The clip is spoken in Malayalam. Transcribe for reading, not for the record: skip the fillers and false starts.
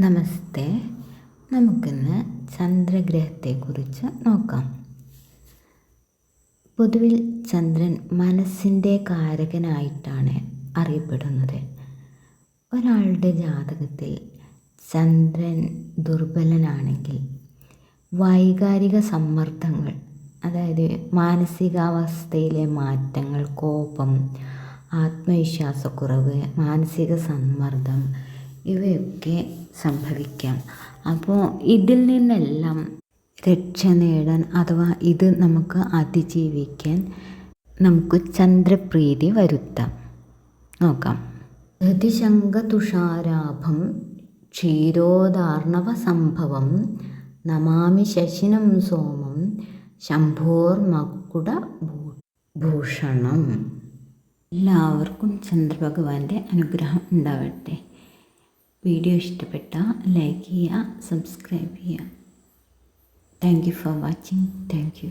നമസ്തേ. നമുക്കിന്ന് ചന്ദ്രഗ്രഹത്തെക്കുറിച്ച് നോക്കാം. പൊതുവിൽ ചന്ദ്രൻ മനസ്സിൻ്റെ കാരകനായിട്ടാണ് അറിയപ്പെടുന്നത്. ഒരാളുടെ ജാതകത്തിൽ ചന്ദ്രൻ ദുർബലനാണെങ്കിൽ വൈകാരിക സമ്മർദ്ദങ്ങൾ, അതായത് മാനസികാവസ്ഥയിലെ മാറ്റങ്ങൾ, കോപം, ആത്മവിശ്വാസക്കുറവ്, മാനസിക സമ്മർദ്ദം ഇവയൊക്കെ സംഭവിക്കാം. അപ്പോൾ ഇതിൽ നിന്നെല്ലാം രക്ഷ നേടാൻ അഥവാ ഇത് നമുക്ക് അതിജീവിക്കാൻ നമുക്ക് ചന്ദ്രപ്രീതി വരുത്താം. നോക്കാം. രതിശങ്കതുഷാരാഭം ക്ഷീരോദാർണവ സംഭവം നമാമി ശശിനം സോമം ശംഭോർമകുട ഭൂഷണം. എല്ലാവർക്കും ചന്ദ്രഭഗവാന്റെ അനുഗ്രഹം ഉണ്ടാവട്ടെ. വീഡിയോ ഇഷ്ടപ്പെട്ടാൽ ലൈക്ക് ചെയ്യുക, സബ്സ്ക്രൈബ് ചെയ്യുക. Thank you for watching. Thank you.